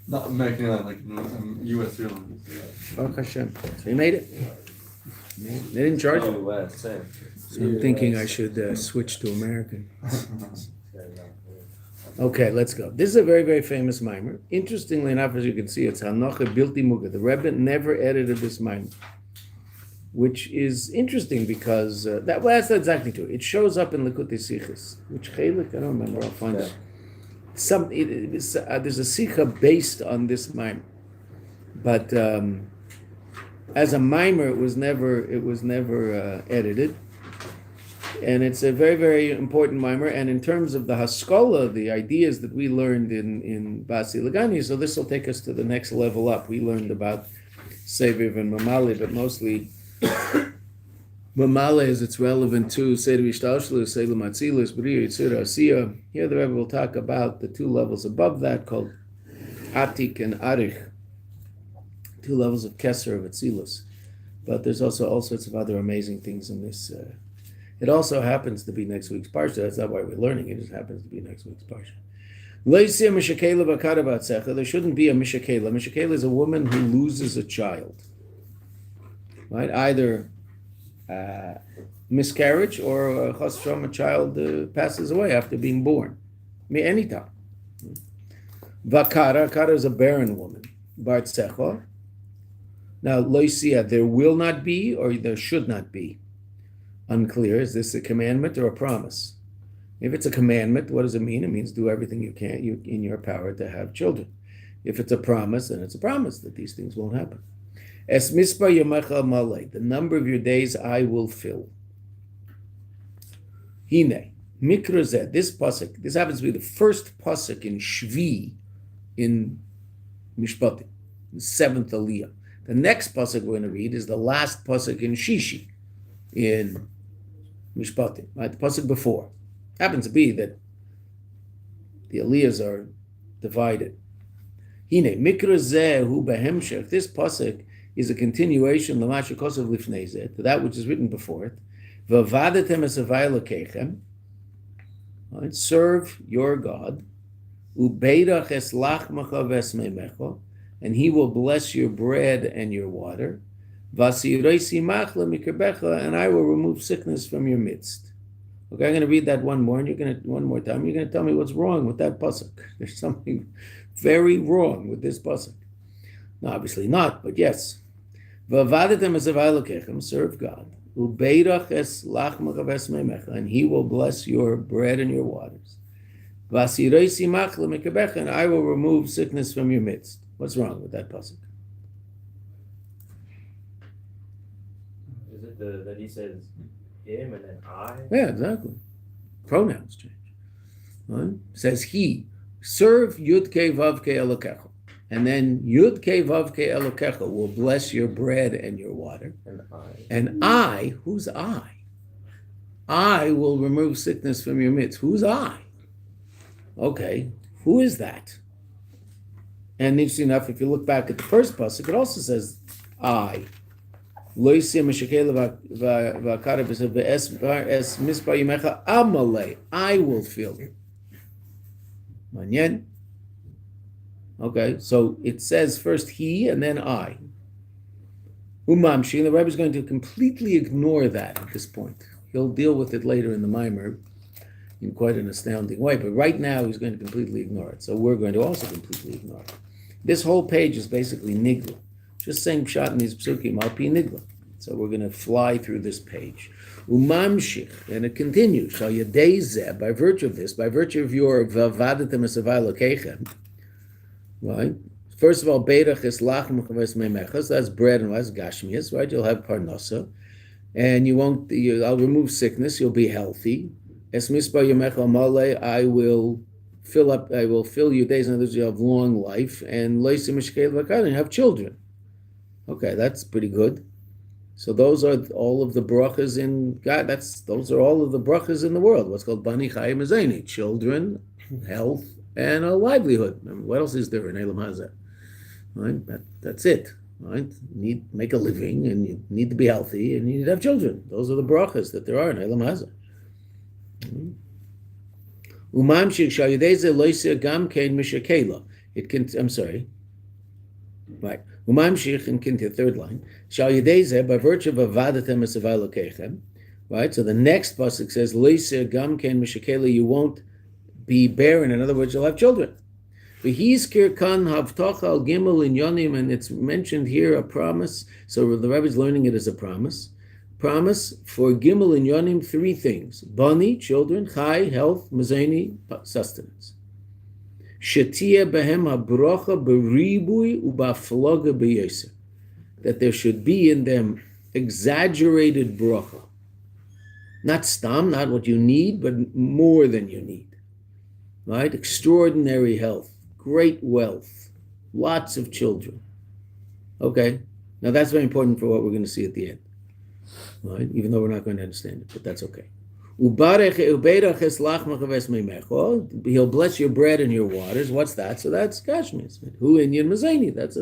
Not making that like U.S. airlines. Baruch Hashem. So you made it. They didn't charge you. So I'm thinking I should switch to American. Okay, let's go. This is a very, very famous mimer. Interestingly enough, as you can see, it's Hanocha Bilti Muga. The Rebbe never edited this mimer, which is interesting because that's not exactly true. It shows up in Likutei Sichos, which Chelik, I don't remember. I'll find out. There's a sikha based on this mimer, but as a mimer, it was never edited. And it's a very, very important mimer. And in terms of the haskalah, the ideas that we learned in Basi Lagani, so this will take us to the next level up. We learned about Seviv and Mamali, but mostly Mamali as it's relevant to Seder Ishtalshlus, Selim Atzilus, B'riya, Yitzira, Asiya. Here the Rebbe will talk about the two levels above that called Atik and Arich, two levels of Keser of Atzilus. But there's also all sorts of other amazing things in this. It also happens to be next week's parsha. That's not why we're learning. It just happens to be next week's parsha. There shouldn't be a mishakela. Mishakela is a woman who loses a child, right? Either miscarriage or chas v'shalom, a child passes away after being born. Anytime. Vakara is a barren woman. Bartzecha. Now, loisia, there will not be or there should not be. Unclear. Is this a commandment or a promise? If it's a commandment, what does it mean? It means do everything you can in your power to have children. If it's a promise, then it's a promise that these things won't happen. Es mispa yomecha malei, the number of your days I will fill. Hine, mikra this pasuk, this happens to be the first pasuk in Shvi in Mishpatim, the seventh aliyah. The next pasuk we're going to read is the last pasuk in Shishi in Mishpatim, right? The pasuk before. Happens to be that the aliyahs are divided. Hine, mikra hu behemshech, this pasuk is a continuation to that which is written before it. Right? Serve your God, and He will bless your bread and your water, and I will remove sickness from your midst. Okay, I'm going to read that one more time. You're going to tell me what's wrong with that pasuk. There's something very wrong with this pasuk. No, obviously not, but yes. Serve God. And He will bless your bread and your waters. And I will remove sickness from your midst. What's wrong with that pasuk? Is it that he says him and then I? Yeah, exactly. Pronouns change. Right? It says he. Serve Yud Kei Vav Kei Elokecha. And then Yud Kei Vav Kei Elokecha will bless your bread and your water. And I, who's I? I will remove sickness from your midst. Who's I? Okay, who is that? And interesting enough, if you look back at the first pasuk, it also says I. I will fill you. Manyen. Okay, so it says first he and then I. Umamshi, the Rebbe is going to completely ignore that at this point. He'll deal with it later in the mimer in quite an astounding way, but right now he's going to completely ignore it. So we're going to also completely ignore it. This whole page is basically nigla, just saying pshat in these psukim al pi nigla. So we're going to fly through this page. Umamshich, and it continues. Shal yadei zeh, by virtue of this, by virtue of your vavadetem esavai lokechem, right? First of all, beirach es lachem chaves meimechas, that's bread and rice, gashmias, right? You'll have parnasa, and I'll remove sickness, you'll be healthy. Es mispa yomecha male, I will fill your days, in other words, you have long life, and leisi mishkel v'akad, you have children. Okay, that's pretty good. So those are all of the brachas in God. Those are all of the brachas in the world. What's called bani chayim azayni, children, health, and a livelihood. I mean, what else is there in Elam Hazeh? Right? That's it. Right? You make a living, and you need to be healthy, and you need to have children. Those are the brachas that there are in Elam Hazeh. I'm sorry. Right. Umamshich and the third line. Shal yedeze, by virtue of avadatem esavai lokechem. Right. So the next pasuk says, "Leiser gam ken mishakela." You won't be barren. In other words, you'll have children. V'hizkir kan havtocha al gimel in yonim, and it's mentioned here a promise. So the Rebbe is learning it as a promise. Promise for gimel in yonim, three things: bani, children; chai, health; mazeni, sustenance. Shetia behem habrocha beribui ubafloga beyeser, that there should be in them exaggerated brocha, not stam, not what you need, but more than you need. Right? Extraordinary health, great wealth, lots of children. Okay, now that's very important for what we're going to see at the end. Right? Even though we're not going to understand it, but that's okay. He'll bless your bread and your waters. What's that? So that's gashmis. Hu inyan mazeni. That's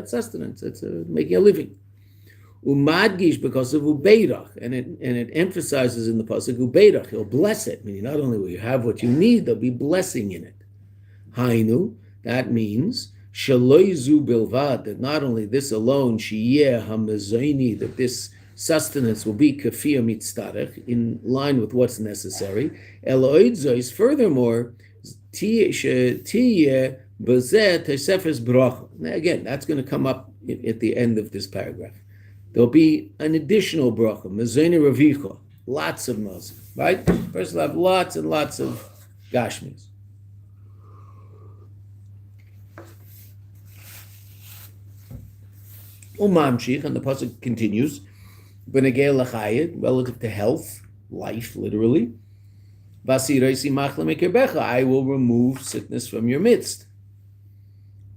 sustenance. That's making a living. Umadgish, because of ubeirach, and it emphasizes in the pasuk ubeirach. He'll bless it. Meaning not only will you have what you need, there'll be blessing in it. Hainu. That means shaloizu bilvad. That not only this alone, shiye hamazeni. That this sustenance will be kafir mitzdarech, in line with what's necessary. Eloidzois, furthermore, tiye bezeh tesefes bracha. Again, that's going to come up at the end of this paragraph. There'll be an additional bracha, mezene ravicha, lots of mazik, right? First, we'll have lots and lots of gashmis. Umamshich, and the pasuk continues. Relative to health, life, literally. I will remove sickness from your midst.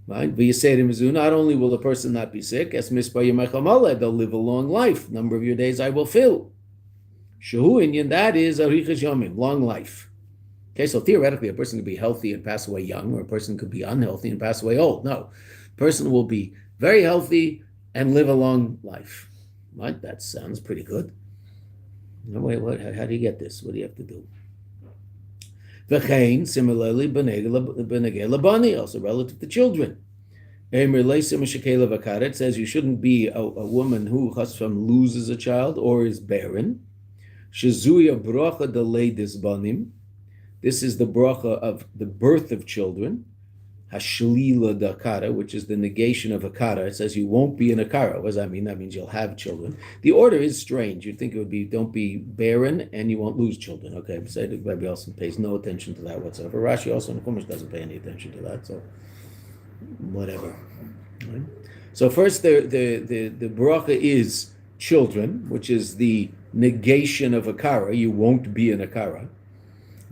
Right? Not only will the person not be sick, they'll live a long life. Number of your days I will fill. That is long life. Okay, so theoretically, a person could be healthy and pass away young, or a person could be unhealthy and pass away old. No, a person will be very healthy and live a long life. Right, that sounds pretty good. No, wait, how do you get this? What do you have to do? V'chein, similarly, b'negei labani, also relative to children. It says you shouldn't be a woman who chasfam loses a child or is barren. Shezuya bracha deleides banim. This is the bracha of the birth of children. Hashlila dakara, which is the negation of akara. It says you won't be an akara. What does that mean? That means you'll have children. The order is strange. You'd think it would be don't be barren and you won't lose children. Okay, Pesach Rabbi Elson pays no attention to that whatsoever. Rashi also in the Chumash doesn't pay any attention to that. So whatever. Right? So first the bracha is children, which is the negation of akara. You won't be an akara.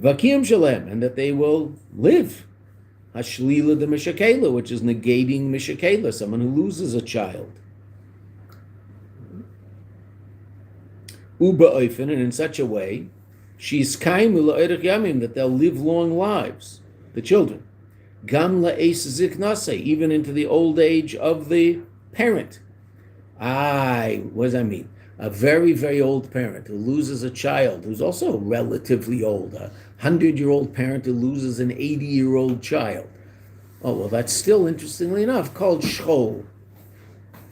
Vakim shalem, and that they will live. Hashlila the mishakela, which is negating mishakela, someone who loses a child. Uba oifen, and in such a way, she's kaim yamim, that they'll live long lives, the children. Gam la'es ziknase, even into the old age of the parent. What does that mean? A very, very old parent who loses a child who's also relatively old, 100-year-old parent who loses an 80-year-old child. Oh, well, that's still, interestingly enough, called shchol.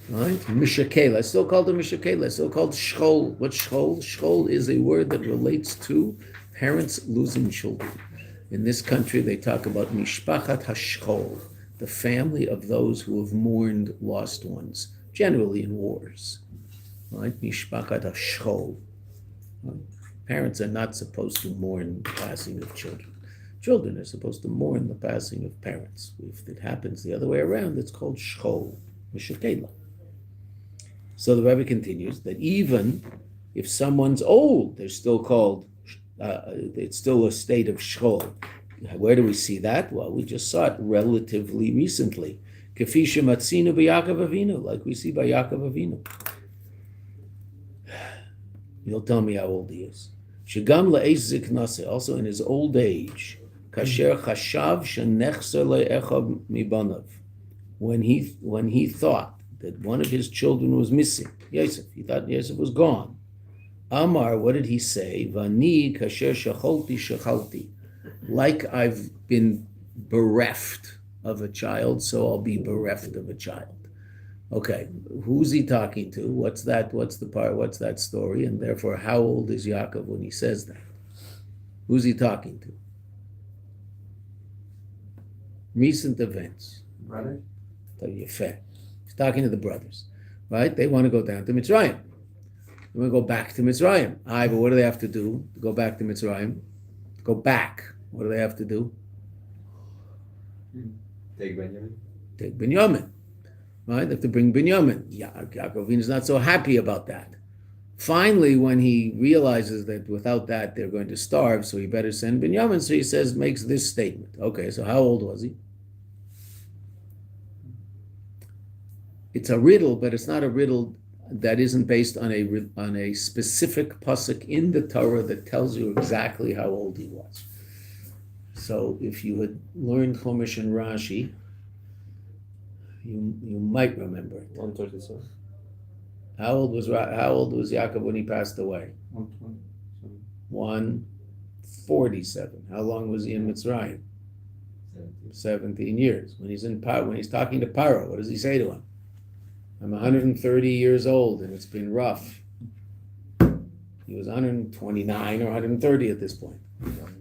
Right? Mishakela. It's still called a mishakela. It's still called shchol. What's shchol? Shchol is a word that relates to parents losing children. In this country, they talk about mishpachat hashchol, the family of those who have mourned lost ones, generally in wars. Right? Mishpachat hashchol. Right? Parents are not supposed to mourn the passing of children. Children are supposed to mourn the passing of parents. If it happens the other way around, it's called shchol, mishakela. So the Rebbe continues that even if someone's old, they're still called, it's still a state of shchol. Where do we see that? Well, we just saw it relatively recently. Kafi shematzinu b'Yaakov Avinu, like we see by Yaakov Avinu. You'll tell me how old he is. Shegam la'eis ziknase, also in his old age, kasher chashav shenechser le'echad mibanav, when he thought that one of his children was missing, Yosef, he thought Yosef was gone. Amar, what did he say? Vani kasher shacholti shachalti, like I've been bereft, of a child, so I'll be bereft of a child. Okay, who's he talking to? What's that? What's the part? What's that story? And therefore, how old is Yaakov when he says that? Who's he talking to? Recent events. Brother? He's talking to the brothers, right? They want to go down to Mitzrayim. They want to go back to Mitzrayim. But what do they have to do to go back to Mitzrayim? Go back. What do they have to do? Take Benjamin. Take Binyamin. Right? They have to bring Binyamin. Yaakov is not so happy about that. Finally, when he realizes that without that they're going to starve, so he better send Binyamin, so he makes this statement. Okay, so how old was he? It's a riddle, but it's not a riddle that isn't based on a specific pasuk in the Torah that tells you exactly how old he was. So if you had learned Chumash and Rashi, you might remember it. 137. How old was Yaakov when he passed away? 147. How long was he in Mitzrayim? 17 years. When he's talking to Paro, what does he say to him? I'm 130 years old and it's been rough. He was 129 or 130 at this point.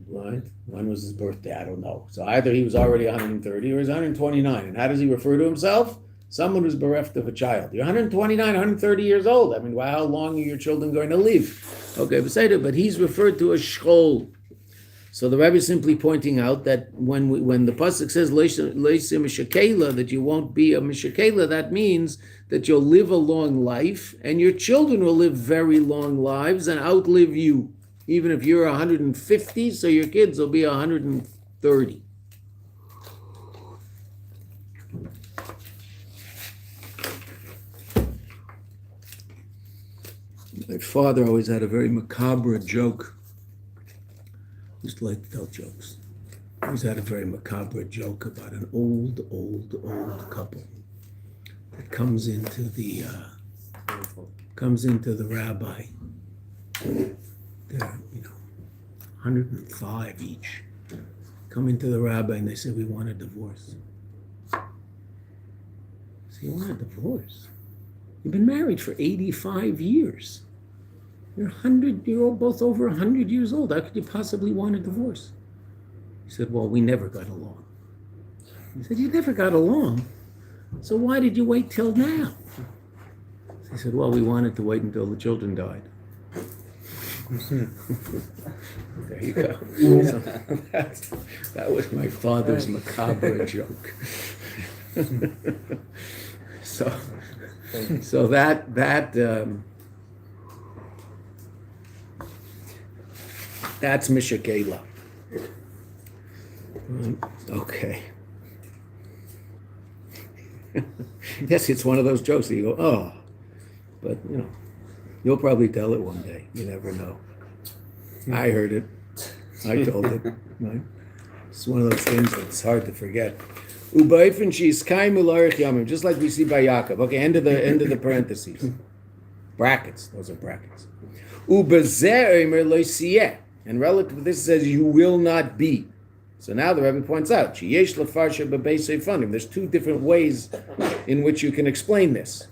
Right? When was his birthday? I don't know. So either he was already 130 or he's 129. And how does he refer to himself? Someone who's bereft of a child. You're 129, 130 years old. I mean, how long are your children going to live? Okay, but he's referred to as Shchol. So the Rebbe is simply pointing out that when the pasuk says Leisa mishakela, that you won't be a mishakela, that means that you'll live a long life and your children will live very long lives and outlive you. Even if you're 150, so your kids will be 130. My father always had a very macabre joke. He used to like to tell jokes. He always had a very macabre joke about an old couple that comes into the rabbi. They're 105 each. Come into the rabbi and they say, we want a divorce. So you want a divorce? You've been married for 85 years. You're all both over 100 years old. How could you possibly want a divorce? He said, well, we never got along. He said, you never got along? So why did you wait till now? He said, well, we wanted to wait until the children died. There you go. So that was my father's macabre joke. So that that's mishakela. Okay. Yes, it's one of those jokes that you go, oh, but you'll probably tell it one day. You never know. I heard it. I told it. Right? It's one of those things that's hard to forget. Just like we see by Yaakov. Okay, end of the parentheses. Brackets. Those are brackets. And relative to this it says you will not be. So now the Rebbe points out, there's two different ways in which you can explain this.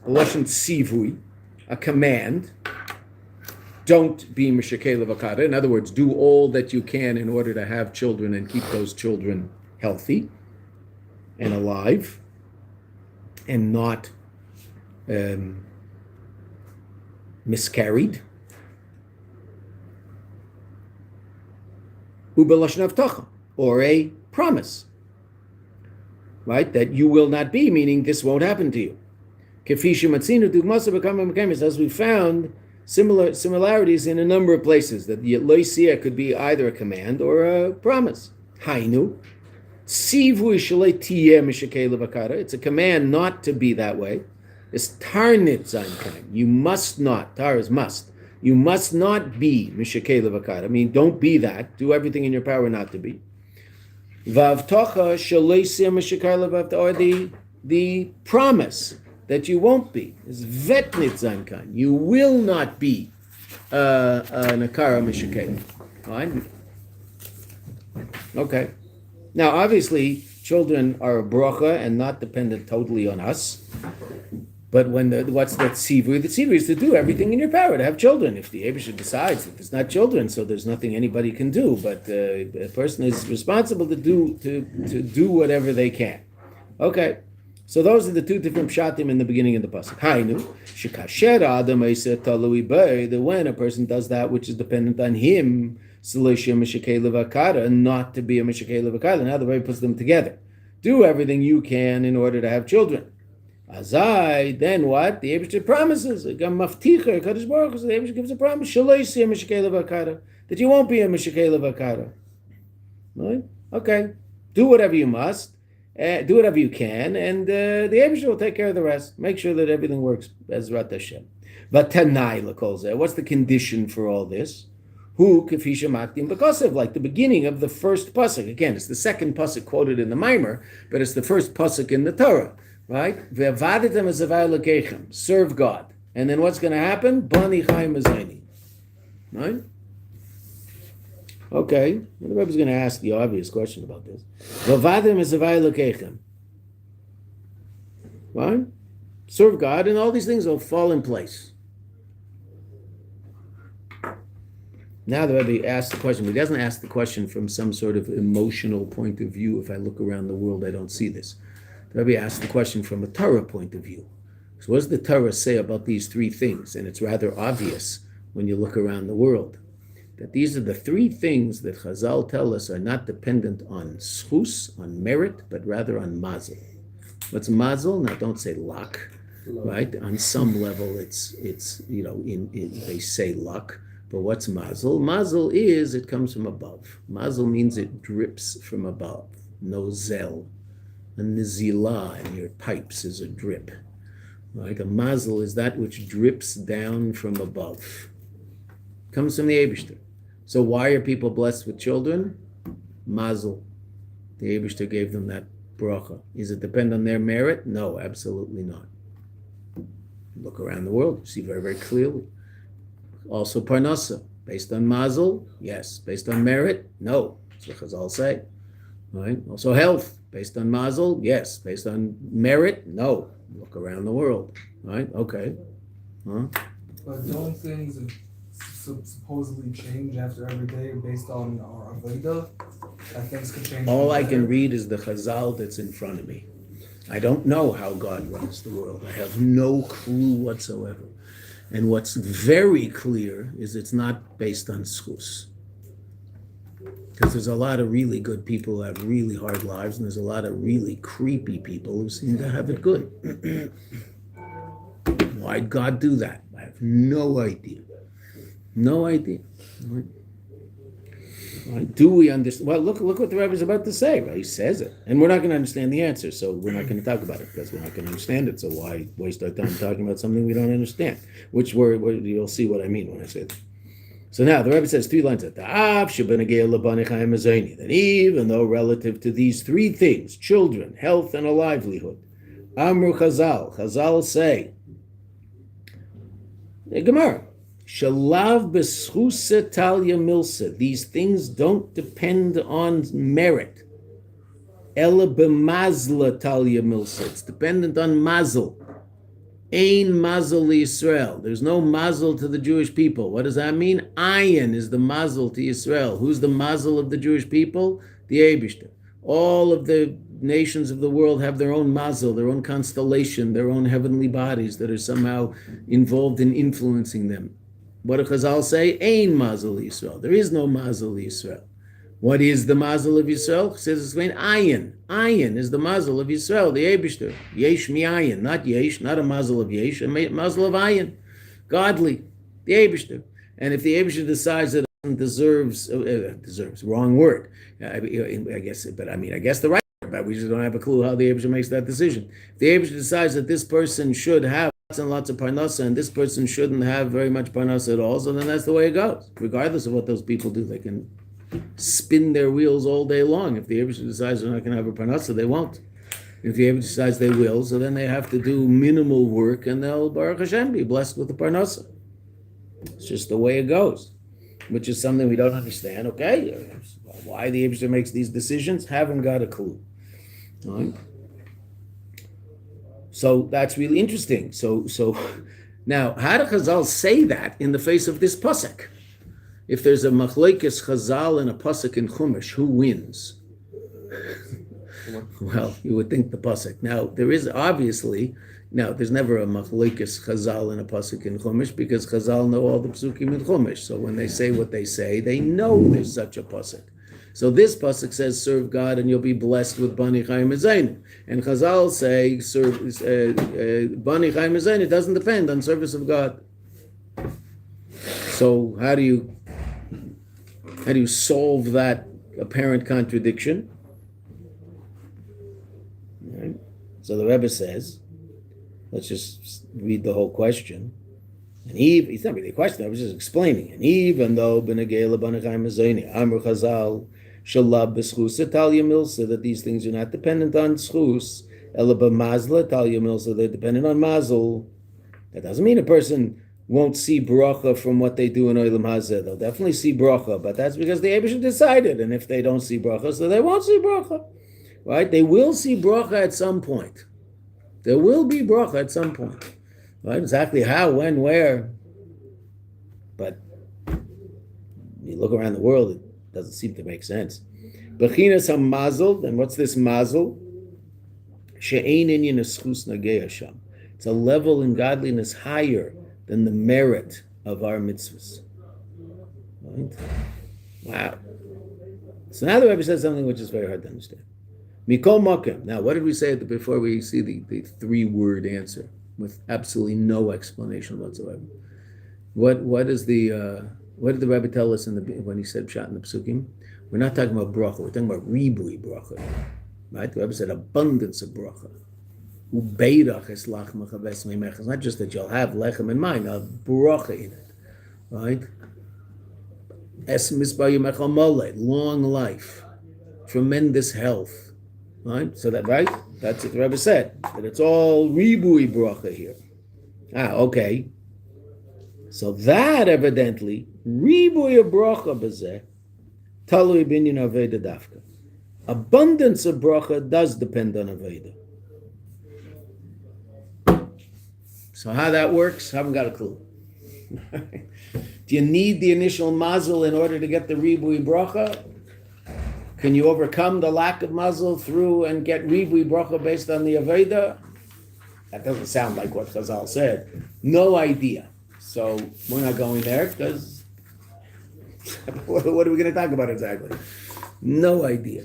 A command, don't be mishakela v'kara. In other words, do all that you can in order to have children and keep those children healthy and alive and not miscarried. Or a promise, right? That you will not be, meaning this won't happen to you. As we found similarities in a number of places, that the loisia could be either a command or a promise. Hainu, it's a command not to be that way. It's tarnit zayin. You must not, tar is must. You must not be mishakela v'kara. I mean, don't be that. Do everything in your power not to be. Vavtocha shaleisia mishakela vavta, or the promise that you won't be is vetnit zankan. You will not be an akara mishakela. Fine. Okay. Now, obviously, children are a bracha and not dependent totally on us. But what's that tzivur? The tzivur is to do everything in your power to have children. If the Eibusher decides that there's not children, so there's nothing anybody can do. But a person is responsible to do whatever they can. Okay, so those are the two different pshatim in the beginning of the pasuk. Hainu shekasher adam eiseh talui bei, that when a person does that which is dependent on him, solution mishakela v'akara, not to be a mishakela v'akara. Now the Rebbe puts them together. Do everything you can in order to have children. Azai, then what? The Eibusher promises. The Eibusher gives a promise. That you won't be a mishakela v'akara. Right? Okay. Do whatever you must. Do whatever you can, and the Eibusher will take care of the rest. Make sure that everything works as Rat Hashem. V'tanai l'kol. What's the condition for all this? Who kefisha makdim b'kosev, like the beginning of the first pasuk. Again, it's the second pasuk quoted in the Maimer, but it's the first pasuk in the Torah. Right? Ve'avaditem esavai lekechem. Serve God. And then what's going to happen? Bani chaim azayni. Right? Okay. The Rebbe is going to ask the obvious question about this. Ve'avaditem esavai lekechem. Right? Serve God, and all these things will fall in place. Now the Rebbe asks the question, but he doesn't ask the question from some sort of emotional point of view. If I look around the world, I don't see this. The Rebbe asks the question from a Torah point of view. So what does the Torah say about these three things? And it's rather obvious when you look around the world, that these are the three things that Chazal tell us are not dependent on schus, on merit, but rather on mazel. What's mazel? Now don't say luck, right? On some level it's they say luck, but what's mazel? Mazel is, it comes from above. Mazel means it drips from above. Nozel. A nizila in your pipes is a drip. Right? A mazel is that which drips down from above. Comes from the Eibusher. So why are people blessed with children? Mazel. The Eibusher gave them that bracha. Does it depend on their merit? No, absolutely not. Look around the world, you see very, very clearly. Also parnasa. Based on mazel? Yes. Based on merit? No. That's what Chazal say. Right? Also health. Based on mazel? Yes. Based on merit? No. Look around the world. Right? Okay. Huh? But don't things supposedly change after every day based on our avodah? That things can change. All I can read is the Chazal that's in front of me. I don't know how God runs the world. I have no clue whatsoever. And what's very clear is it's not based on schus. Because there's a lot of really good people who have really hard lives, and there's a lot of really creepy people who seem to have it good. Why'd God do that? I have no idea. No idea. Right? Do we understand? Well, look what the Rebbe is about to say. Right? He says it. And we're not going to understand the answer, so we're not going to talk about it, because we're not going to understand it. So why waste our time talking about something we don't understand? Which word, you'll see what I mean when I say that. So now the Rebbe says 3 lines at the that even though relative to these 3 things, children, health, and a livelihood, Amru Chazal say, the Gemara, Shalav b'schusa talya milsa, these things don't depend on merit. Ela b'mazla talya milsa, it's dependent on mazel. Ein mazel Yisrael. There's no mazel to the Jewish people. What does that mean? Ayin is the mazel to Yisrael. Who's the mazel of the Jewish people? The Eibusher. All of the nations of the world have their own mazel, their own constellation, their own heavenly bodies that are somehow involved in influencing them. What do Chazal say? Ein mazel Yisrael. There is no mazel Yisrael. What is the mazel of Yisrael? It says it's going ayin. Ayin is the mazel of Yisrael, the Eibusher. Yesh mi ayin, not yesh, not a mazel of yesh, a mazel of ayin. Godly, the Eibusher. And if the Eibusher decides that it deserves, wrong word, I guess the right word, but we just don't have a clue how the Eibusher makes that decision. If the Eibusher decides that this person should have lots and lots of parnasa, and this person shouldn't have very much parnasa at all, so then that's the way it goes. Regardless of what those people do, they can spin their wheels all day long. If the Eibusher decides they're not going to have a parnasa, they won't. If the Eibusher decides they will, so then they have to do minimal work, and they'll, Baruch Hashem, be blessed with the parnasa. It's just the way it goes, which is something we don't understand. Okay, why the Eibusher makes these decisions, haven't got a clue. Right? So that's really interesting. So now, how do Chazal say that in the face of this pasuk? If there's a machlokes Chazal and a pasuk in Chumash, who wins? Well, you would think the pasuk. Now, there is obviously, there's never a machlokes Chazal and a pasuk in Chumash because Chazal know all the psukim in Chumash. So when they say what they say, they know there's such a pasuk. So this pasuk says, "Serve God and you'll be blessed with bani chayim ezainu." And Chazal say, "Serve bani chayim ezainu." It doesn't depend on service of God. So how do you solve that apparent contradiction? Right. So the Rebbe says, let's just read the whole question. And it's not really a question, I was just explaining. And even though Benegela Banachayim Azayni, Amr Chazal, Shalab Beschus, Talia Milsa, that these things are not dependent on Schus, Elaba Mazla, Talia Milsa, they're dependent on Mazel. That doesn't mean a person won't see bracha from what they do in Olam Hazeh. They'll definitely see bracha, but that's because the Eibush decided. And if they don't see bracha, so they won't see bracha. Right? They will see bracha at some point. There will be bracha at some point. Right? Exactly how, when, where. But you look around the world, it doesn't seem to make sense. Bechinas ha-mazel, and what's this mazel? She'ein inyan eschus nagei Hashem. It's a level in godliness higher than the merit of our mitzvahs. Right? Wow. So now the Rebbe says something which is very hard to understand. Mikol Mokem. Now, what did we say before we see the three-word answer with absolutely no explanation whatsoever? What did the Rebbe tell us when he said pshat in the psukim? We're not talking about bracha. We're talking about ribui bracha, right? The Rebbe said abundance of bracha. Ubeirach es lachmacha v'esmeimecha. It's not just that you'll have lechem in mind, a bracha in it, right? Es misbayumecha mole, long life, tremendous health. Right? So that's what the Rebbe said, that it's all ribui bracha here. Okay. So that evidently, ribui bracha b'zeh, talui binyan aveda dafka. Abundance of bracha does depend on aveda. So how that works, haven't got a clue. Do you need the initial mazel in order to get the ribui bracha? Can you overcome the lack of mazel through and get ribui bracha based on the Aveda? That doesn't sound like what Chazal said. No idea. So we're not going there because what are we going to talk about exactly? No idea.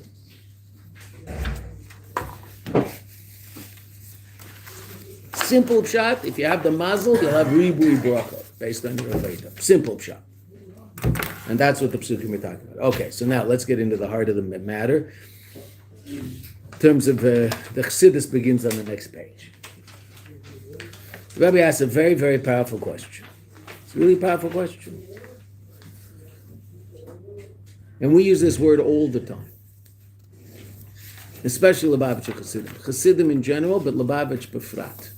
Simple pshat, if you have the mazel, you'll have ribui bracha based on your Aveda. Simple pshat. And that's what the psukim are talking about. Okay, so now let's get into the heart of the matter. In terms of the Chassidus begins on the next page. The Rebbe asks a very, very powerful question. It's a really powerful question. And we use this word all the time. Especially Lubavitch Chassidim. Chassidim in general, but Lubavitch befrat.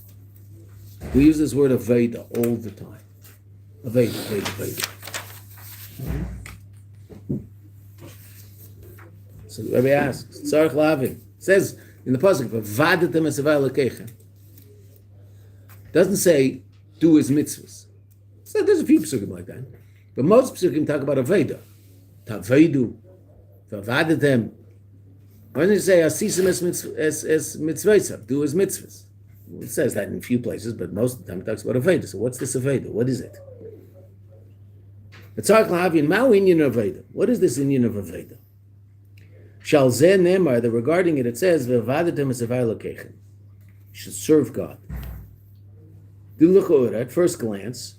We use this word Aveda all the time. Aveda. So the Rebbe asks, Tzarech Lavin, says in the pasuk, "V'vadatem esavai lekechem." Doesn't say do his mitzvahs. So there's a few psukim like that, but most psukim talk about aveda, tavedu, v'vadatem. Why doesn't it say asisem es mitzvahs? Do his mitzvahs. It says that in a few places, but most of the time it talks about aveda. So what's this aveda? What is it? What is this inyan of Aveda? Shal zeh nemar, that regarding it says, V'vadatem esavai lekechem. You should serve God. Do l'chora, at first glance,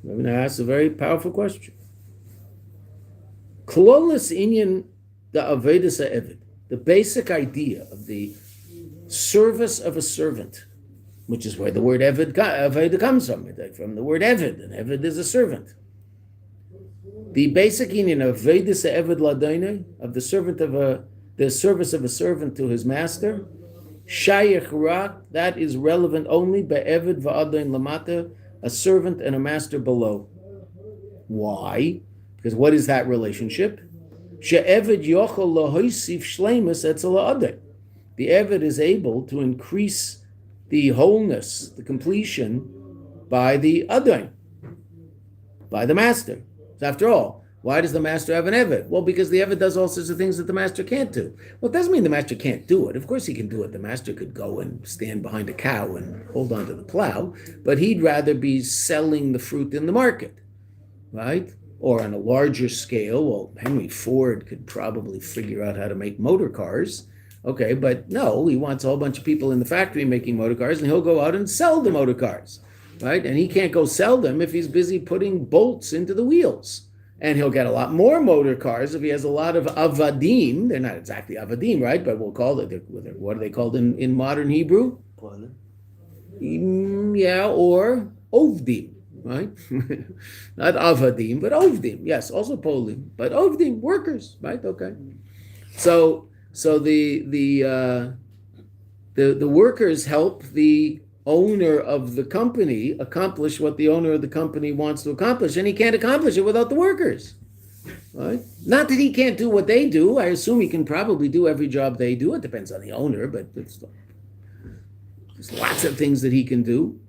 I'm going to ask a very powerful question. Klolos inyan the Aveda sa'evid, the basic idea of the service of a servant, which is where the word Aveda comes from the word Eved, and Eved is a servant. The basic union of Aveda Eved Ladainai, of the service of a servant to his master, Shayach Rak, that is relevant only by Eved Va'adain Lamata, a servant and a master below. Why? Because what is that relationship? She'eved yochel lahoisif shleimus etzel ha'adon. The Eved is able to increase the wholeness, the completion, by the Adon, by the master. So after all, why does the master have an Eved? Well, because the Eved does all sorts of things that the master can't do. Well, it doesn't mean the master can't do it. Of course he can do it. The master could go and stand behind a cow and hold on to the plow, but he'd rather be selling the fruit in the market, right? Or on a larger scale, well, Henry Ford could probably figure out how to make motor cars. Okay, but no, he wants a whole bunch of people in the factory making motor cars, and he'll go out and sell the motor cars, right? And he can't go sell them if he's busy putting bolts into the wheels. And he'll get a lot more motor cars if he has a lot of avadim. They're not exactly avadim, right? But we'll call it, what are they called in modern Hebrew? Yeah, or ovdim, right? Not avadim, but ovdim. Yes, also polim, but ovdim, workers, right? Okay. So the workers help the owner of the company accomplish what the owner of the company wants to accomplish, and he can't accomplish it without the workers, right? Not that he can't do what they do. I assume he can probably do every job they do. It depends on the owner, but there's lots of things that he can do.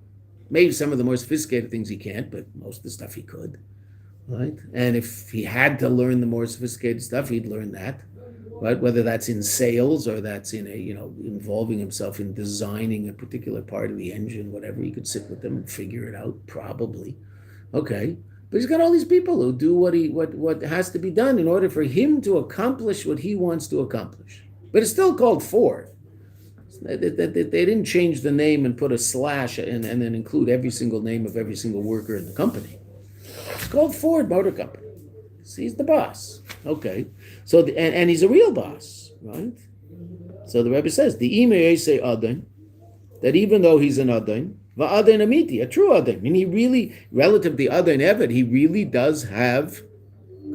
Maybe some of the more sophisticated things he can't, but most of the stuff he could, right? And if he had to learn the more sophisticated stuff, he'd learn that. Right? Whether that's in sales or that's in involving himself in designing a particular part of the engine, whatever, he could sit with them and figure it out, probably. Okay. But he's got all these people who do what has to be done in order for him to accomplish what he wants to accomplish. But it's still called Ford. They didn't change the name and put a slash and then include every single name of every single worker in the company. It's called Ford Motor Company. He's the boss. Okay. So and he's a real boss, right? So the Rebbe says the imei say adon, that even though he's an adon, va'adon amiti, a true adon. I mean, he really, relative to the adon eved, he really does have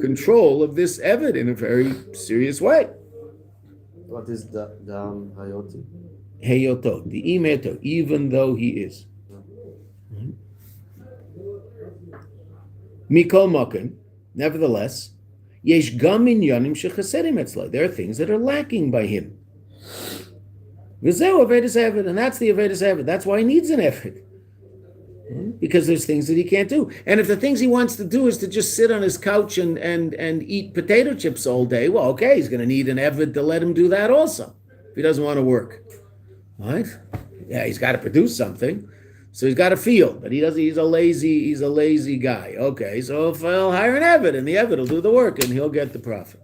control of this eved in a very serious way. What is the hayoti? Heyoto, the imeto, even though he is. Mikol makom, nevertheless. Yesh gam inyanim shechaserim etzlo. There are things that are lacking by him. V'zeu avedus eved, and that's the avedus eved. That's why he needs an eved, because there's things that he can't do. And if the things he wants to do is to just sit on his couch and eat potato chips all day, well, okay, he's going to need an eved to let him do that also. If he doesn't want to work, right? Yeah, he's got to produce something. So he's got a field, but he's a lazy guy. Okay, so if I'll hire an eved, and the eved will do the work, and he'll get the profit.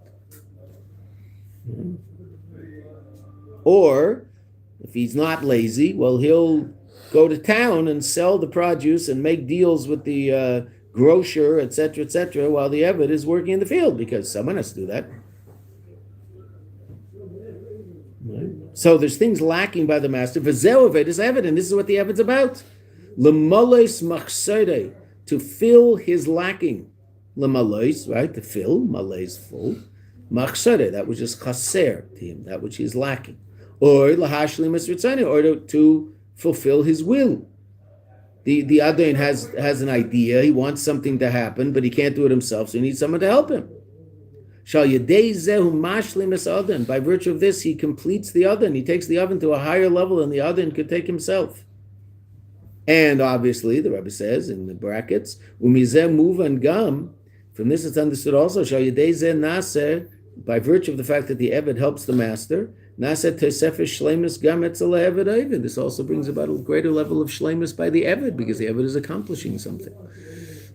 Or if he's not lazy, well, he'll go to town and sell the produce and make deals with the grocer, etc., while the eved is working in the field, because someone has to do that. Right? So there's things lacking by the master. V'zeu aved is eved, and this is what the eved's about. L'malois machsere, to fill his lacking. L'malois, right, to fill, malais full. Machsere, that which is chaser to him, that which he is lacking. Or lahashli misritzani, or to fulfill his will. The Adon has an idea, he wants something to happen, but he can't do it himself, so he needs someone to help him. Shal yedei zehu mashlim es Adon, by virtue of this, he completes the Adon, he takes the oven to a higher level than the Adon could take himself. And obviously, the Rebbe says in the brackets, umizeh muvan gam, from this it's understood also, shal yedei zeh naser, by virtue of the fact that the Eved helps the master, naser tesefes shleimus gam etzel Eved Eved. This also brings about a greater level of shleimus by the Eved, because the Eved is accomplishing something.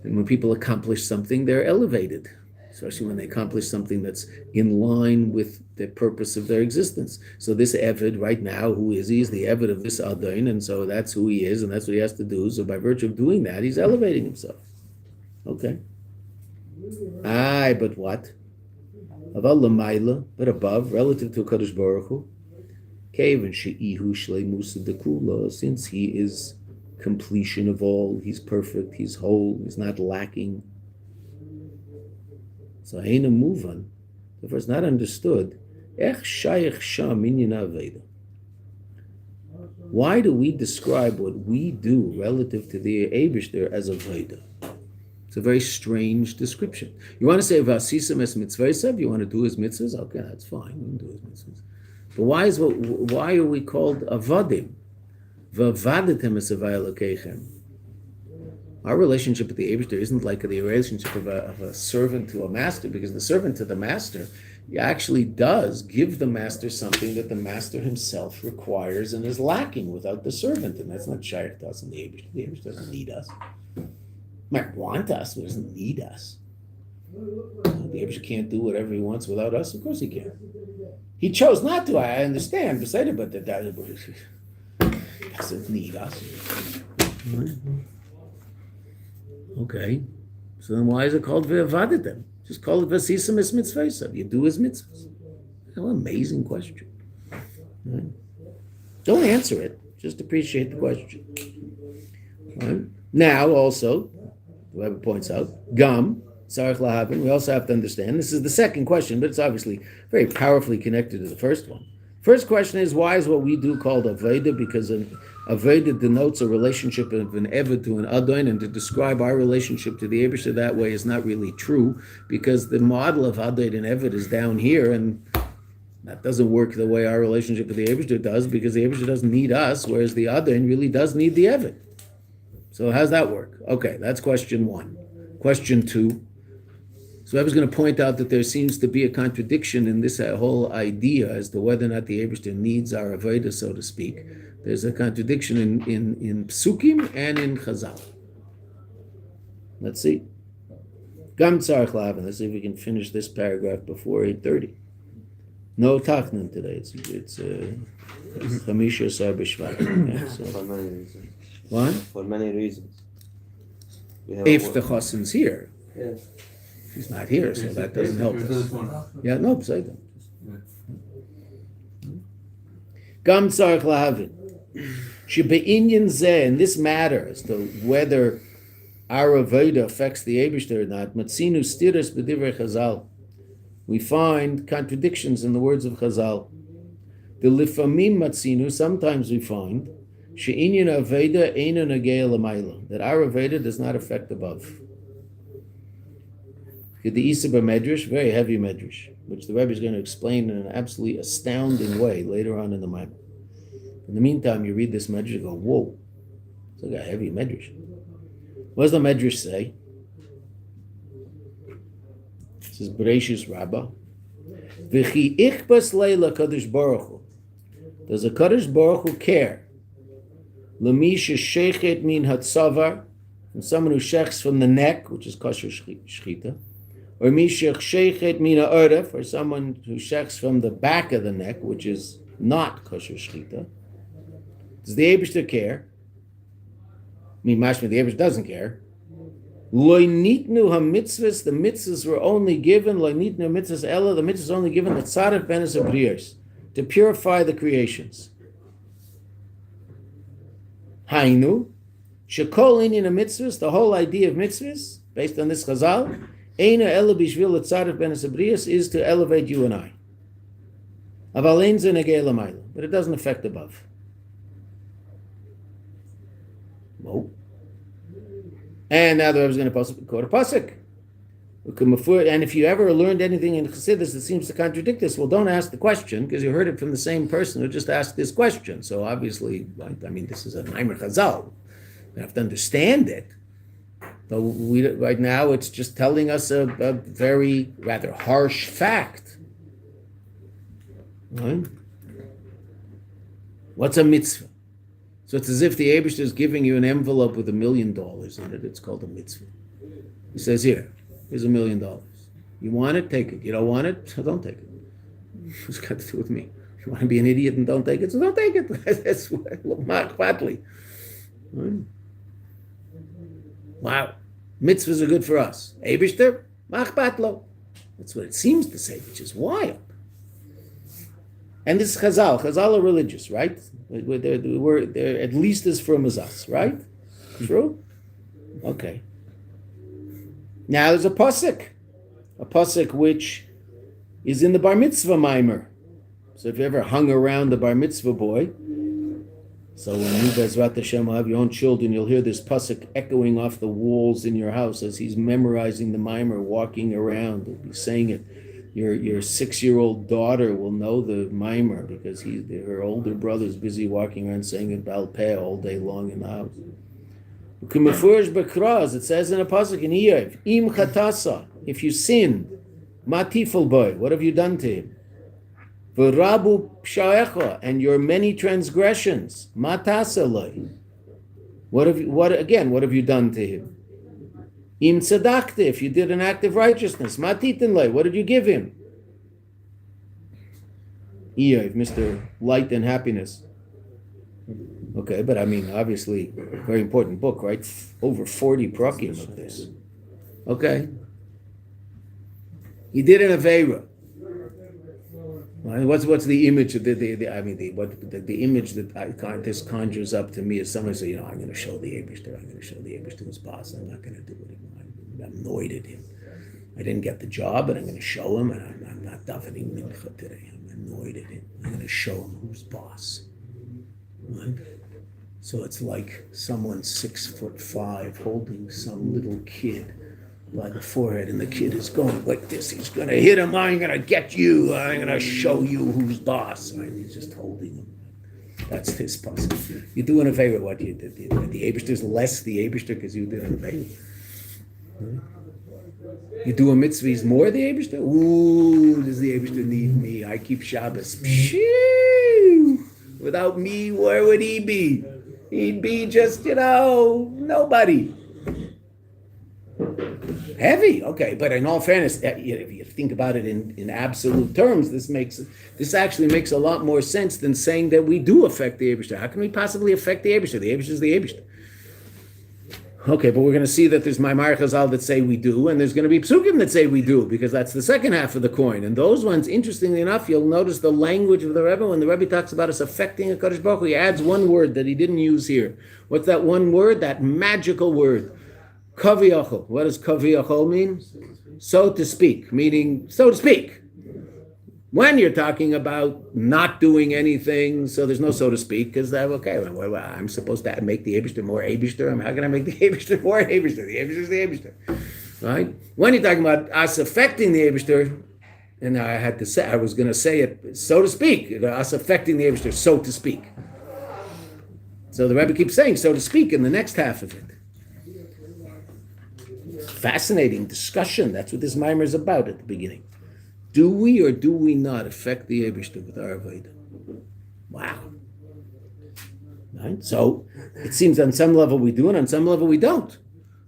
And when people accomplish something, they're elevated, especially when they accomplish something that's in line with the purpose of their existence. So this Eved right now, who is he? He's the Eved of this Adon, and so that's who he is, and that's what he has to do. So by virtue of doing that, he's elevating himself. Okay. Aye, but what? Aval l'mayla, but above, relative to Kadosh Baruch Hu, Kevin she'ihu shleimus dekula, since he is completion of all, he's perfect, he's whole, he's not lacking. So Heina Muvan, therefore it's not understood. Why do we describe what we do relative to the Eibishter as a Veda? It's a very strange description. You want to say Vasisam es mitzvah, you want to do his mitzvahs? Okay, that's fine. We can do his mitzvahs. But why are we called avadim? Vavaditem es avayalokechem. Our relationship with the Eibishter isn't like the relationship of a servant to a master, because the servant to the master actually does give the master something that the master himself requires and is lacking without the servant, and that's not shaykh to us in the Eibishter. The Eibishter doesn't need us. He might want us, but doesn't need us. The Eibishter can't do whatever he wants without us. Of course he can. He chose not to. I understand, but he doesn't need us. Okay, so then why is it called ve'avaditem? Just call it vasisam es mitzvah. You do his mitzvahs. What an amazing question. Right? Don't answer it. Just appreciate the question. Right? Now, also, whoever points out, gam tzarich lahavin. We also have to understand. This is the second question, but it's obviously very powerfully connected to the first one. First question is, why is what we do called Aveda? Because Aveda denotes a relationship of an Eved to an Adon, and to describe our relationship to the Eibishter that way is not really true, because the model of Adon and Eved is down here, and that doesn't work the way our relationship with the Eibishter does, because the Eibishter doesn't need us, whereas the Adon really does need the Eved. So how's that work? Okay, that's question one. Question two. So I was going to point out that there seems to be a contradiction in this whole idea as to whether or not the Eibishter needs our Aveda, so to speak. There's a contradiction in Psukim and in Chazal. Let's see. Gam tzarich lahavin. Let's see if we can finish this paragraph before 8:30. No tachnan today. It's Chamisha Sar B'Shvat. For many reasons. What? For many reasons. If the Chassan's here. Yes. He's not here, so that doesn't help us. Yeah, no, beside them. Gam tzarich lahavin. Shebe'inyan zeh, in this matter, as to whether our Aveda affects the Eibishter or not, matzinu stiras b'divrei Chazal. We find contradictions in the words of Chazal. The lifamim matzinu, sometimes we find, she'inyan Aveda eino nagea l'mayla, that our Aveda does not affect above. The Isa Medrash, very heavy Medrash, which the Rebbe is going to explain in an absolutely astounding way later on in the Bible. In the meantime, you read this Medrash and go, whoa, it's like a heavy Medrash. What does the Medrash say? It says, Bereshis Rabbah, V'chi ichbas leila Kadosh Baruch Hu. Does a Kadosh Baruch Hu care? L'mi shechet min hatzavar, from someone who shechs from the neck, which is kosher shechita, or mi shechet min ha'oref, or someone who shechs from the back of the neck, which is not kosher shechita. Does the Eibishter care? I mean, mashma, the Eibishter doesn't care. Loi nitnu ha-mitzvahs, the mitzvahs were only given, loi nitnu ha-mitzvahs ella, the mitzvahs only given the tzarech benes abriyos, to purify the creations. Hainu, shekol inyan ha-mitzvahs, the whole idea of mitzvahs, based on this chazal, eina ella bishvil tzarech benes abriyos, is to elevate you and I. Aval ein ze negei l'mayla, but it doesn't affect above. No. And now the Rebbe is going to quote a pasuk. And if you ever learned anything in Chassidus that seems to contradict this, well, don't ask the question, because you heard it from the same person who just asked this question. So obviously, I mean, this is a Maimer Chazal. You have to understand it. But right now, it's just telling us a very rather harsh fact. Right? What's a mitzvah? So it's as if the Eibishter is giving you an envelope with $1 million in it. It's called a mitzvah. He says, here's $1 million. You want it? Take it. You don't want it? So don't take it. What's got to do with me? You want to be an idiot and don't take it? So don't take it. That's what. Wow. Mitzvahs are good for us. Eibishter, machbatlo. That's what it seems to say, which is wild. And this is Chazal. Chazal are religious, right? They're at least as firm as us, right? True? Okay. Now there's a pasuk which is in the bar mitzvah mimer. So if you ever hung around the bar mitzvah boy, So when you, Bezrat Hashem, have your own children, you'll hear this pasuk echoing off the walls in your house as he's memorizing the mimer, walking around. He'll be saying it. Your 6-year-old daughter will know the mimer because her older brother's busy walking around saying it Baal Peh all day long in the house. It says in a pasuk in Iyov, Im chatasa, if you sin, matifel boy, what have you done to him? V'rabu pshaecha, and your many transgressions, matasa. What have you done to him? Im tzedakta, if you did an act of righteousness, matitin lay, what did you give him? Iyov, Mr. Light and Happiness. Okay, but I mean, obviously, very important book, right? Over 40 prakim of this. Okay. He did an aveira. What's the image of the image that this conjures up to me is someone say, I'm going to show the Eibishter, I'm going to show the Eibishter his boss, I'm not going to do it. I'm annoyed at him. I didn't get the job, but I'm going to show him, and I'm not davening mincha today. I'm annoyed at him. I'm going to show him who's boss. Right? So it's like someone 6'5" holding some little kid by the forehead, and the kid is going like this. He's going to hit him. I'm going to get you. I'm going to show you who's boss. And he's just holding him. That's his possible. You're doing a favor. What you did. The Eibishter's less the Eibishter because you did a favor. You do a mitzvah, he's more the Eibishter? Ooh, does the Eibishter need me? I keep Shabbos. Pshoo! Without me, where would he be? He'd be just, nobody. Heavy, okay, but in all fairness, if you think about it in absolute terms, this actually makes a lot more sense than saying that we do affect the Eibishter. How can we possibly affect the Eibishter? The Eibishter is the Eibishter. Okay, but we're going to see that there's Maimar Chazal that say we do, and there's going to be Psukim that say we do, because that's the second half of the coin. And those ones, interestingly enough, you'll notice the language of the Rebbe. When the Rebbe talks about us affecting a Kadosh Baruch Hu, he adds one word that he didn't use here. What's that one word? That magical word. Kaviyachol. What does Kaviyachol mean? So to speak, meaning so to speak. When you're talking about not doing anything, so there's no so to speak, because I'm supposed to make the Eibishter more Eibishter. How can I make the Eibishter more Eibishter? The Eibishter is the Eibishter, right? When you're talking about us affecting the Eibishter, and I was going to say it, so to speak, us affecting the Eibishter, so to speak. So the Rebbe keeps saying so to speak in the next half of it. Fascinating discussion. That's what this mimer is about at the beginning. Do we or do we not affect the Eibishter with our Avodah? Wow. Right? So it seems on some level we do and on some level we don't.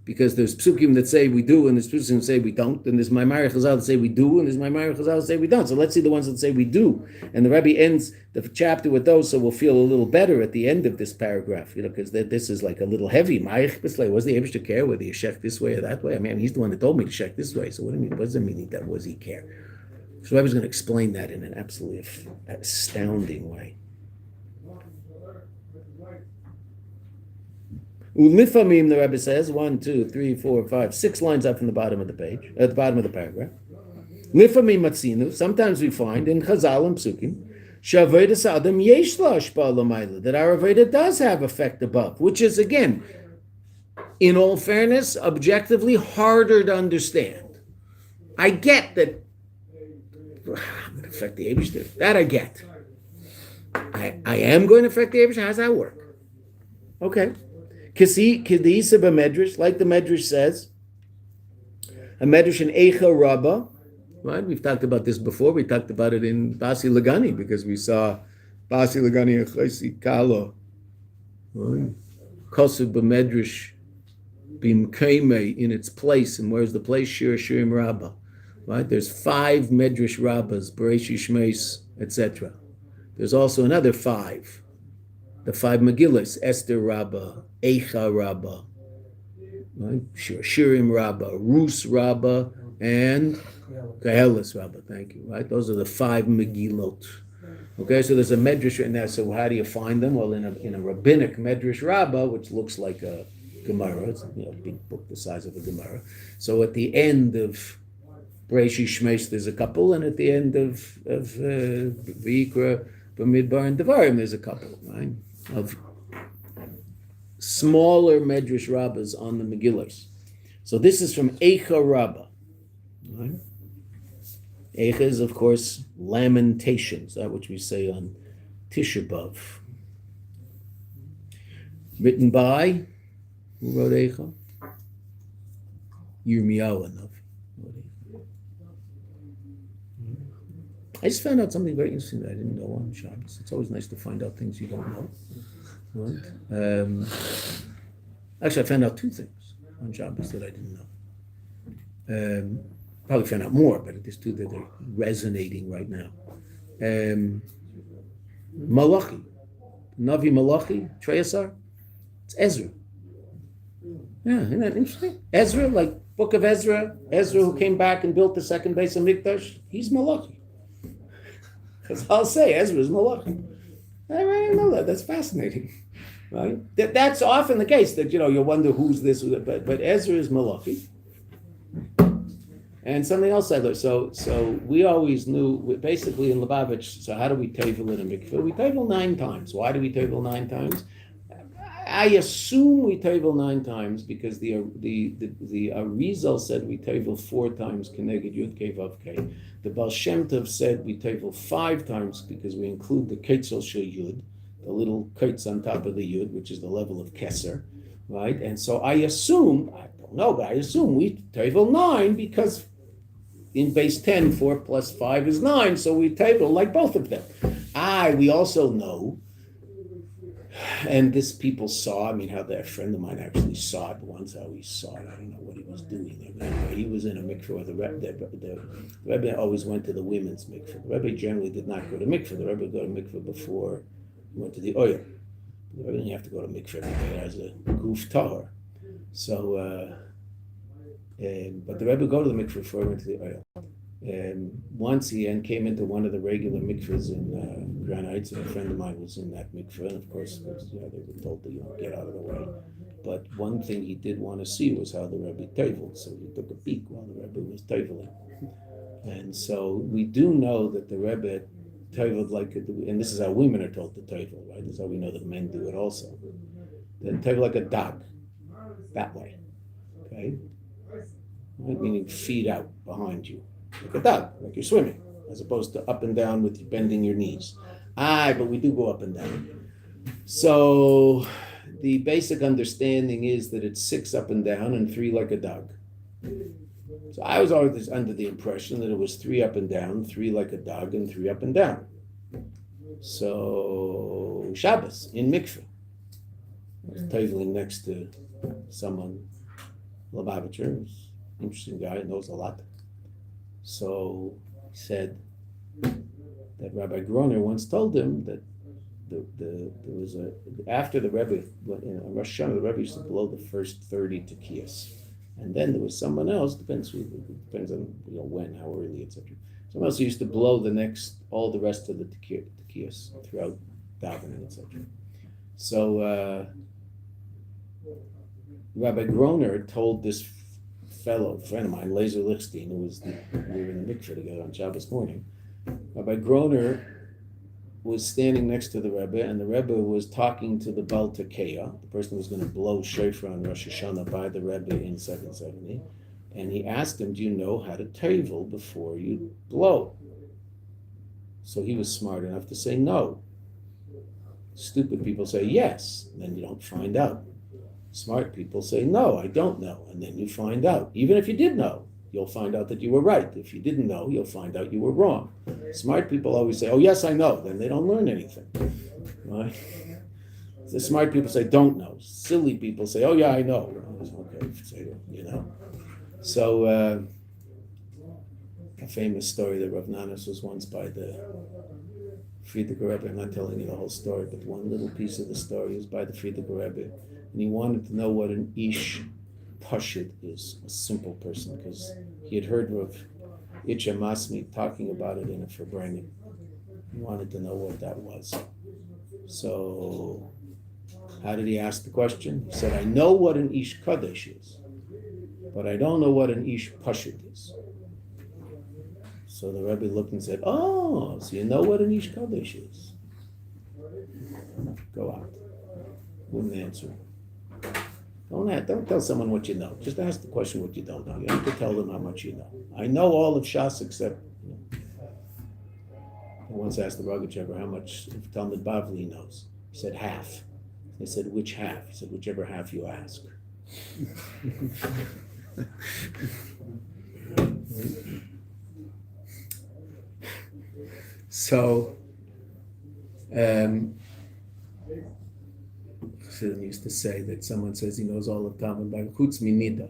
Because there's psukim that say we do and there's psukim that say we don't. And there's Maimar Chazal that say we do and there's Maimar Chazal that say we don't. So let's see the ones that say we do. And the Rebbe ends the chapter with those, so we'll feel a little better at the end of this paragraph. Because this is like a little heavy. Was the Eibishter care whether you shek this way or that way? I mean, he's the one that told me to shek this way. So what does it mean that was he care? So I was going to explain that in an absolutely astounding way. Ulifamim, the Rebbe says, 1, 2, 3, 4, 5, 6 lines up from the bottom of the page, at the bottom of the paragraph. Lifamim matzinu, sometimes we find in Chazal and Psukim, Shavodas Adam yesh la hashpah l'mayla, that our Avodah does have effect above, which is, again, in all fairness, objectively harder to understand. I get that I'm going to affect the Eibishter. That I get. I am going to affect the Eibishter. How does that work? Okay. Kadisa b'medrash, like the medrash says, a medrash in Eicha Rabbah, right? We've talked about this before. We talked about it in Basi Lagani because we saw Basi Lagani and Chaysi Kalo. Kosu b'medrash b'mkeimei in its place. And where's the place? Shiurim Rabbah. Right? There's 5 Medrash Rabbas, Bereish Shmeis, etc. There's also another 5. The 5 Megillas, Esther Rabbah, Eicha Rabbah, right? Shiurim Rabbah, Rus Rabbah, and Kahelis Rabbah. Thank you. Right? Those are the 5 Megillot. Okay, so there's a Medrash right now. So how do you find them? Well, in a rabbinic Medrash Rabbah, which looks like a Gemara, it's a big book the size of a Gemara. So at the end of Bereish Shmeis, there's a couple, and at the end of V'yikra, B'midbar, and Devarim, there's a couple, right? Of smaller Medrash Rabbas on the Megillas. So this is from Eicha Rabbah. Right? Eicha is, of course, Lamentations, that which we say on Tisha B'Av. Written by, who wrote Eicha? Yirmiyahu Hanavi. I just found out something very interesting that I didn't know on Shabbos. It's always nice to find out things you don't know. Right? Actually, I found out two things on Shabbos that I didn't know. Probably found out more, but there's two that are resonating right now. Malachi, Navi Malachi, Treyasar, it's Ezra. Yeah, isn't that interesting? Ezra, like Book of Ezra who came back and built the second base of Mikdash, he's Malachi. Because I'll say Ezra is Malachi. I didn't know that. That's fascinating. Right? That's often the case that, you wonder who's this, but Ezra is Malachi. And something else I learned. So we always knew, basically in Lubavitch, so how do we tevel in a mikveh? We tevel 9 times. Why do we tevel 9 times? I assume we tevel 9 times because the Arizal said we tevel 4 times Keneged Yud Kei Vav Kei. The Baal Shem Tov said we tevel 5 times because we include the Ketzel Shel Yud, the little Ketz on top of the Yud, which is the level of Keser, right? And so I assume, I don't know, but I assume we tevel 9 because in base 10, 4 plus 5 is 9, so we tevel like both of them. We also know, and this people saw, how that friend of mine actually saw it once, how he saw it. I don't know what he was doing there. Anyway, he was in a mikveh where the Rebbe always went to the women's mikveh. The Rebbe generally did not go to mikveh. The Rebbe would go to mikveh before he went to the oil. The Rebbe didn't have to go to mikveh every day as a guf tahor. So, but the Rebbe would go to the mikveh before he went to the oil. Once he came into one of the regular mikvahs in Grand Heights, and a friend of mine was in that mikvah, and of course, they were told to get out of the way. But one thing he did want to see was how the Rebbe teveled, so he took a peek while the Rebbe was teveling. And so we do know that the Rebbe teveled and this is how women are told to tevel, right? This is how we know that men do it also. They tevel like a dog, that way, okay? Right? Meaning feet out behind you. Like a dog, like you're swimming, as opposed to up and down with you bending your knees. But we do go up and down. So the basic understanding is that it's 6 up and down and 3 like a dog. So I was always under the impression that it was 3 up and down, 3 like a dog, and 3 up and down. So Shabbos in mikveh, I was teveling next to someone, Lubavitcher, interesting guy, knows a lot. So he said that Rabbi Groner once told him that there was after the Rebbe, in Rosh Hashanah, the Rebbe used to blow the first 30 tekiyos. And then there was someone else, depends on when, how early, etc. Someone else used to blow all the rest of the tekiyos throughout davening, etc. So Rabbi Groner told this friend of mine, Lazer Lichstein, we were in the mikveh together on Shabbos morning. Rabbi Groner was standing next to the Rebbe, and the Rebbe was talking to the Baal Tekeya, the person who was going to blow shofar on Rosh Hashanah by the Rebbe in 770, and he asked him, do you know how to tevel before you blow? So he was smart enough to say no. Stupid people say yes, and then you don't find out. Smart people say, no, I don't know, and then you find out. Even if you did know, you'll find out that you were right. If you didn't know, you'll find out you were wrong. Smart people always say, oh, yes, I know. Then they don't learn anything. Right? The smart people say, don't know. Silly people say, oh, yeah, I know. Okay, So a famous story that Rav Nanas was once by the Frierdiker Rebbe. I'm not telling you the whole story, but one little piece of the story is by the Frierdiker Rebbe. And he wanted to know what an ish pashut is, a simple person, because he had heard of Itcha Masmi talking about it in a Farbrengen. He wanted to know what that was. So, how did he ask the question? He said, I know what an ish kadesh is, but I don't know what an ish pashut is. So the Rebbe looked and said, oh, so you know what an ish kadesh is. Go out. Wouldn't answer. Don't tell someone what you know. Just ask the question what you don't know. You don't have to tell them how much you know. I know all of Shas except. I once asked the Rogachever how much of Talmud Bavli he knows. He said half. They said, which half? He said, whichever half you ask. So, Chassidim used to say that someone says he knows all of Talmud Bavli, chutz mi nida.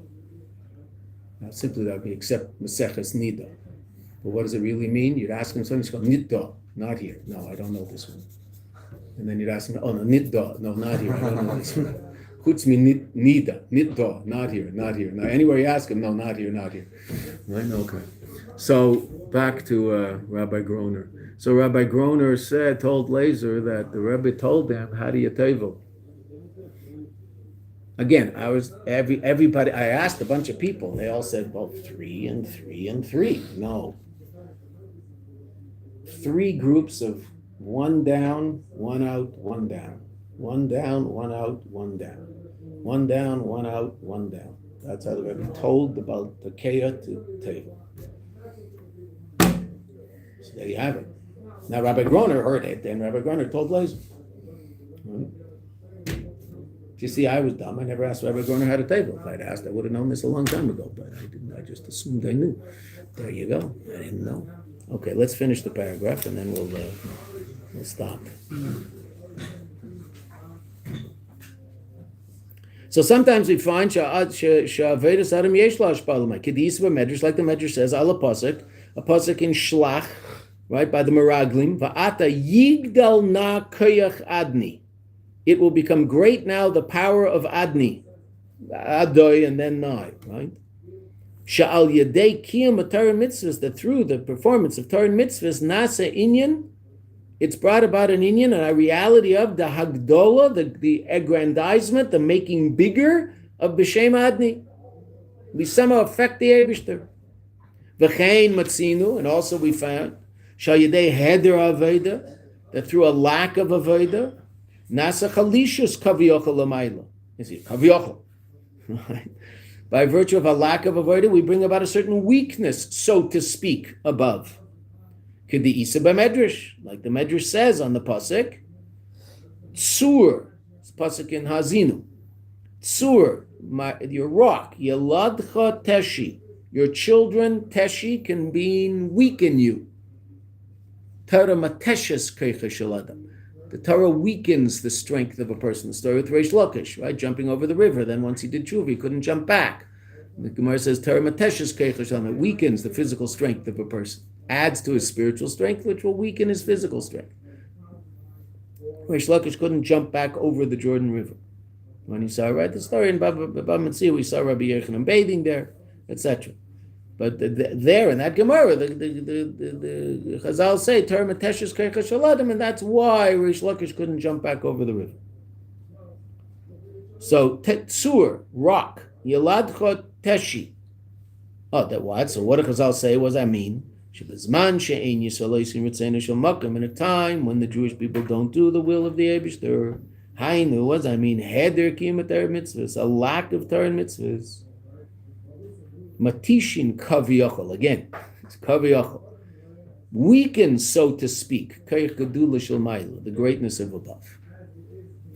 Now, simply that would be except Maseches Nida. But what does it really mean? You'd ask him something, he's going, nidda, not here. No, I don't know this one. And then you'd ask him, oh no, nidda, no, not here. I don't know this one. Chutz mi nida, nidda, not here, not here. Now, anywhere you ask him, no, not here, not here. Right? Okay. So, back to Rabbi Groner. So, Rabbi Groner told Lazer that the Rebbe told him, how do you tevel? Again, everybody. I asked a bunch of people, and they all said, "Well, 3 and 3 and 3." No, 3 groups of 1 down, 1 out, 1 down, 1 down, 1 out, 1 down, 1 down, 1 out, 1 down. That's how the Rebbe told about the Keah to Tevel. So there you have it. Now Rabbi Groner heard it, and Rabbi Groner told Lazer. You see, I was dumb. I never asked Rabbi Groner how to tevel. If I'd asked, I would have known this a long time ago, but I didn't. I just assumed I knew. There you go. I didn't know. Okay, let's finish the paragraph, and then we'll stop. So sometimes we find she'avedas adam yesh la hashpah l'may. Kedis b'medrash, like the medrash says, ala pasuk, a pasuk in Shlach, right, by the Meraglim, va'ata yigdal na koyach adni. It will become great now, the power of Adni. Adoy and then Nai, right? Sha'al yadei kiyam Torah mitzvahs, that through the performance of Torah mitzvahs, nasa inyan, it's brought about an inyan, a reality of the hagdola, the aggrandizement, the making bigger of B'Shem Adni. We somehow affect the Eibishter. V'chein matzinu, and also we found, sha'al yadei heder aveda, that through a lack of aveda, Nasa chalishus kaviyachal l'mayla. Is it kaviyachal? Right. By virtue of a lack of avodah, we bring about a certain weakness, so to speak, above. K'di isa b'medrash, like the medrash says on the pasuk. Tsur, it's pasuk in Hazinu. Tsur, your rock, yaladcha teshi. Your children, teshi, can weaken you. Tara mateshes keicha shel adam. The Torah weakens the strength of a person. The story with Reish Lakish, right? Jumping over the river. Then once he did tshuva, he couldn't jump back. The Gemara says, Torah mateshes keicha. It weakens the physical strength of a person. Adds to his spiritual strength, which will weaken his physical strength. Reish Lakish couldn't jump back over the Jordan River. When he saw, right, the story in Baba Metzia, we saw Rabbi Yochanan bathing there, etc. But there in that Gemara, the Chazal say Torah mateshes keicha shaladim, and that's why Reish Lakish couldn't jump back over the river. So Tsur, rock, Yaladcha Teshi. Oh, that what? So what did Chazal say? What does that mean? In a time when the Jewish people don't do the will of the Eibishter, Hainu, what does that mean? Heder kiyum Torah mitzvahs, a lack of Torah mitzvahs. Matishin kaviyachol, again, it's kaviyachol. Weaken, so to speak, the greatness of above.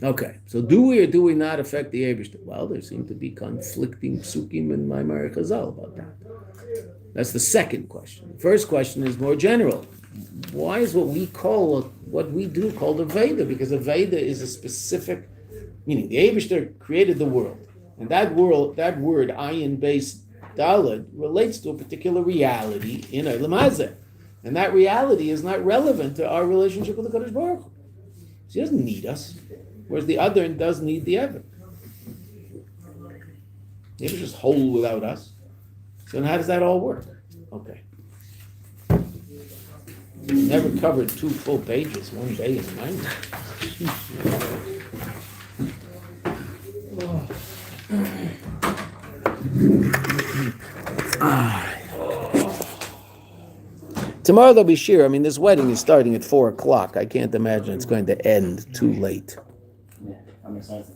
Okay, so do we or do we not affect the Eibishter? Well, there seem to be conflicting psukim in Maimar Chazal about that. That's the second question. The first question is more general. Why is what we do called a Veda? Because a Veda is a specific, meaning the Eibishter created the world, and that word ayin-based Daled relates to a particular reality in Olam Hazeh. And that reality is not relevant to our relationship with the Kadosh Baruch Hu. So he doesn't need us, whereas the other does need the Evan. He was just whole without us. So how does that all work? Okay. Never covered 2 full pages one day in mind. Tomorrow there'll be shiur. I mean, this wedding is starting at 4:00. I can't imagine it's going to end too late. Yeah, I'm excited.